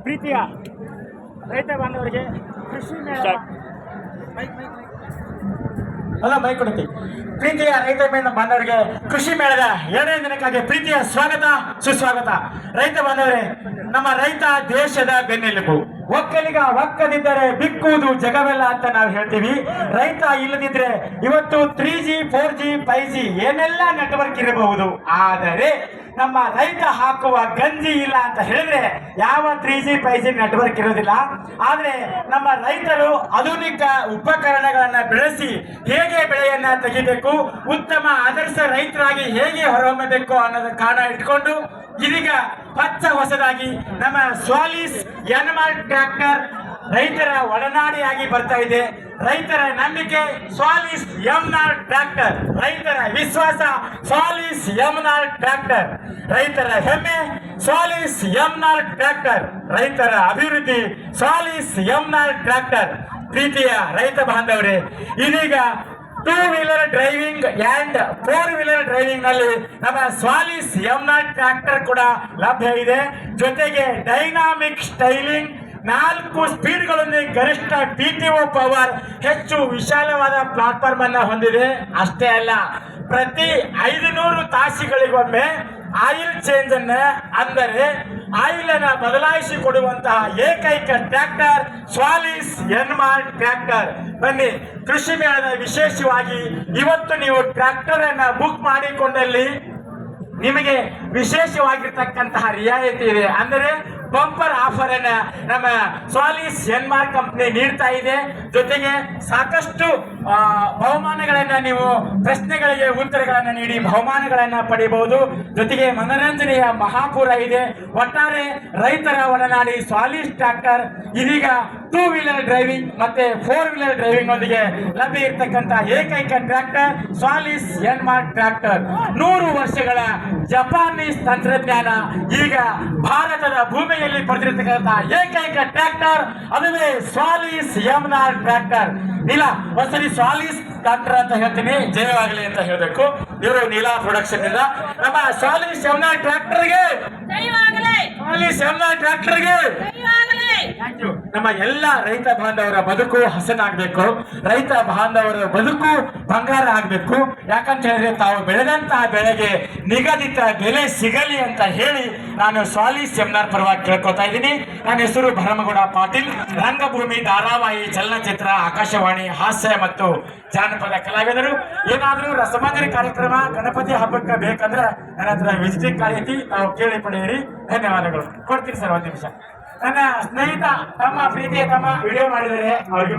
ಪ್ರೀತಿಯ ರೈತ ಬಾಂಧವರಿಗೆ ಕೃಷಿ ಮೇಳ ಅಲ್ಲ ಮೈ ಕೊಡುತ್ತೆ. ಪ್ರೀತಿಯ ರೈತ ಬಾಂಧವರಿಗೆ ಕೃಷಿ ಮೇಳದ 2ನೇ ದಿನಕ್ಕಾಗಿ ಪ್ರೀತಿಯ ಸ್ವಾಗತ ಸುಸ್ವಾಗತ. ರೈತ ಬಾಂಧವರೇ, ನಮ್ಮ ರೈತ ದೇಶದ ಬೆನ್ನೆಲುಬು. ಒಕ್ಕಲಿಗ ಒಕ್ಕದಿದ್ದರೆ ಬಿಕ್ಕುವುದು ಜಗವೆಲ್ಲ ಅಂತ ನಾವು ಹೇಳ್ತೀವಿ. ರೈತ ಇಲ್ಲದಿದ್ರೆ ಇವತ್ತು 3G 4G 5G ಏನೆಲ್ಲ ನೆಟ್ವರ್ಕ್ ಇರಬಹುದು, ಆದರೆ ನಮ್ಮ ರೈತ ಹಾಕುವ ಗಂಜಿ ಇಲ್ಲ ಅಂತ ಹೇಳಿದ್ರೆ ಯಾವ 3G 5G ನೆಟ್ವರ್ಕ್ ಇರೋದಿಲ್ಲ. ಆದ್ರೆ ನಮ್ಮ ರೈತರು ಆಧುನಿಕ ಉಪಕರಣಗಳನ್ನ ಬೆಳೆಸಿ ಹೇಗೆ ಬೆಳೆಯನ್ನ ತೆಗಿಬೇಕು, ಉತ್ತಮ ಆದರ್ಶ ರೈತರಾಗಿ ಹೇಗೆ ಹೊರಹೊಮ್ಮಬೇಕು ಅನ್ನೋದ ಕಾರಣ ಇಟ್ಕೊಂಡು ಇದೀಗ ಹೊಸದಾಗಿ ನಮ್ಮ ಸ್ವಾಲಿಸ್ ಎನ್ಮಾರ್ಕ್ ಟ್ರ್ಯಾಕ್ಟರ್ ರೈತರ ಒಡನಾಡಿಯಾಗಿ ಬರ್ತಾ ಇದೆ. ರೈತರ ನಂಬಿಕೆ ಸ್ವಾಲಿಸ್ ಎಮ್ನಾರ್ಕ್ ಟ್ರ್ಯಾಕ್ಟರ್, ರೈತರ ವಿಶ್ವಾಸ ಸ್ವಾಲಿಸ್ ಎಮ್ನಾರ್ಕ್ ಟ್ರ್ಯಾಕ್ಟರ್, ರೈತರ ಹೆಮ್ಮೆ ಸ್ವಾಲಿಸ್ ಎಮ್ನಾರ್ಕ್ ಟ್ರ್ಯಾಕ್ಟರ್, ರೈತರ ಅಭಿವೃದ್ಧಿ ಸ್ವಾಲಿಸ್ ಎಮ್ನಾರ್ಕ್ ಟ್ರ್ಯಾಕ್ಟರ್. ಪ್ರೀತಿಯ ರೈತ ಬಾಂಧವರೇ, ಇದೀಗ 2 wheeler driving and 4 wheeler driving ನಲ್ಲಿ ನಮ್ಮ ಸ್ವಾಲಿಸ್ ಎಮ್ನಾರ್ಕ್ ಟ್ರ್ಯಾಕ್ಟರ್ ಕೂಡ ಲಭ್ಯ ಇದೆ. ಜೊತೆಗೆ ಡೈನಾಮಿಕ್ ಸ್ಟೈಲಿಂಗ್, 4 ಸ್ಪೀಡ್ಗಳೊಂದಿಗೆ ಗರಿಷ್ಠ PTO ಪವರ್, ಹೆಚ್ಚು ವಿಶಾಲವಾದ ಪ್ಲಾಟ್ಫಾರ್ಮ್ ಅನ್ನ ಹೊಂದಿದೆ. ಅಷ್ಟೇ ಅಲ್ಲ, ಪ್ರತಿ 500 ತಾಸುಗಳಿಗೊಮ್ಮೆ ಆಯಿಲ್ ಚೇಂಜ್ ಅನ್ನ, ಅಂದರೆ ಆಯಿಲ್ ಅನ್ನ ಬದಲಾಯಿಸಿ ಕೊಡುವಂತಹ ಏಕೈಕ ಟ್ರ್ಯಾಕ್ಟರ್ ಸ್ವಾಲಿಸ್ ಎನ್ಮಾರ್ಕ್ ಟ್ರ್ಯಾಕ್ಟರ್. ಬನ್ನಿ, ಕೃಷಿ ಮೇಳದ ವಿಶೇಷವಾಗಿ ಇವತ್ತು ನೀವು ಟ್ರ್ಯಾಕ್ಟರ್ ಅನ್ನ ಬುಕ್ ಮಾಡಿಕೊಂಡಲ್ಲಿ ನಿಮಗೆ ವಿಶೇಷವಾಗಿರ್ತಕ್ಕಂತಹ ರಿಯಾಯಿತಿ ಇದೆ. ಅಂದರೆ ಬಂಪರ್ ಆಫರ್ ಅನ್ನ ನಮ್ಮ ಸ್ವಾಲಿಸ್ ಎನ್ಮಾರ್ಕ್ ಕಂಪನಿ ನೀಡ್ತಾ ಇದೆ. ಜೊತೆಗೆ ಸಾಕಷ್ಟು ಬಹುಮಾನಗಳನ್ನ, ನೀವು ಪ್ರಶ್ನೆಗಳಿಗೆ ಉತ್ತರಗಳನ್ನ ನೀಡಿ ಬಹುಮಾನಗಳನ್ನ ಪಡೆಯಬಹುದು. ಜೊತೆಗೆ ಮನರಂಜನೆಯ ಮಹಾಪೂರ ಇದೆ. ಒಟ್ಟಾರೆ ರೈತರ ಒಡನಾಡಿ ಸ್ವಾಲಿಸ್ ಟ್ರ್ಯಾಕ್ಟರ್ ಇದೀಗ 2 ವೀಲರ್ ಡ್ರೈವಿಂಗ್ ಮತ್ತೆ 4 ವೀಲರ್ ಡ್ರೈವಿಂಗ್ ನೊಂದಿಗೆ ಲಭ್ಯ ಇರತಕ್ಕಂತ ಏಕೈಕ ಟ್ರ್ಯಾಕ್ಟರ್ ಸ್ವಾಲಿಸ್ ಎನ್ಮಾರ್ಕ್ ಟ್ರ್ಯಾಕ್ಟರ್. 100 ವರ್ಷಗಳ ಜಪಾನೀಸ್ ತಂತ್ರಜ್ಞಾನ ಈಗ ಭಾರತದ ಭೂಮಿಯಲ್ಲಿ ಪಡೆದಿರತಕ್ಕಂತ ಏಕೈಕ ಟ್ರ್ಯಾಕ್ಟರ್, ಅದುವೇ ಸ್ವಾಲಿಸ್ ಎಮ್ನಾರ್ಕ್ ಟ್ರ್ಯಾಕ್ಟರ್. ನೀಲಾ ಒಂದ್ಸರಿ ಸ್ವಾಲಿಸ್ ಟ್ರ್ಯಾಕ್ಟರ್ ಅಂತ ಹೇಳ್ತೀನಿ, ಜಯವಾಗಲಿ ಅಂತ ಹೇಳಬೇಕು. ಇವರು ನೀಲಾ ಪ್ರೊಡಕ್ಷನ್ ಇಂದ ನಮ್ಮ ಸ್ವಾಲಿಸ್ ಎಮ್ನಾರ್ಕ್ ಟ್ರ್ಯಾಕ್ಟರ್ಗೆ, ಸ್ವಾಲಿಸ್ ಎಮ್ನಾರ್ಕ್ ಟ್ರ್ಯಾಕ್ಟರ್ಗೆ ಥ್ಯಾಂಕ್ ಯು. ನಮ್ಮ ಎಲ್ಲ ರೈತ ಬಾಂಧವರ ಬದುಕು ಹಸನಾಗಬೇಕು, ರೈತ ಬಾಂಧವರ ಬದುಕು ಬಂಗಾರ ಆಗಬೇಕು. ಯಾಕಂತ ಹೇಳಿದ್ರೆ ತಾವು ಬೆಳೆದಂತಹ ಬೆಳೆಗೆ ನಿಗದಿತ ಬೆಲೆ ಸಿಗಲಿ ಅಂತ ಹೇಳಿ ನಾನು ಸ್ವಾಲಿಸ್ ಎಮ್ನಾರ್ಕ್ ಪರವಾಗಿ ಕೇಳ್ಕೊತಾ ಇದ್ದೀನಿ. ನನ್ನ ಹೆಸರು ಭರಮಗೌಡ ಪಾಟೀಲ್. ರಂಗಭೂಮಿ, ಧಾರಾವಾಹಿ, ಚಲನಚಿತ್ರ, ಆಕಾಶವಾಣಿ, ಹಾಸ್ಯ ಮತ್ತು ಜಾನಪದ ಕಲಾವಿದರು. ಏನಾದರೂ ರಸಮಂಜರಿ ಕಾರ್ಯಕ್ರಮ, ಗಣಪತಿ ಹಬ್ಬಕ್ಕೆ ಬೇಕಂದ್ರೆ ನನ್ನ ಹತ್ರ ವಿಸಿಟಿಂಗ್ ಕಾರ್ಡ್ ಐತಿ, ತಾವು ಕೇಳಿ ಪಡೆಯಿರಿ. ಧನ್ಯವಾದಗಳು. ಕೊಡ್ತೀನಿ ಸರ್, 1 ನಿಮಿಷ. ನನ್ನ ಸ್ನೇಹಿತ, ತಮ್ಮ ಪ್ರೀತಿಯ ತಮ್ಮ ವಿಡಿಯೋ ಮಾಡಿದರೆ ಅವ್ರಿಗೆ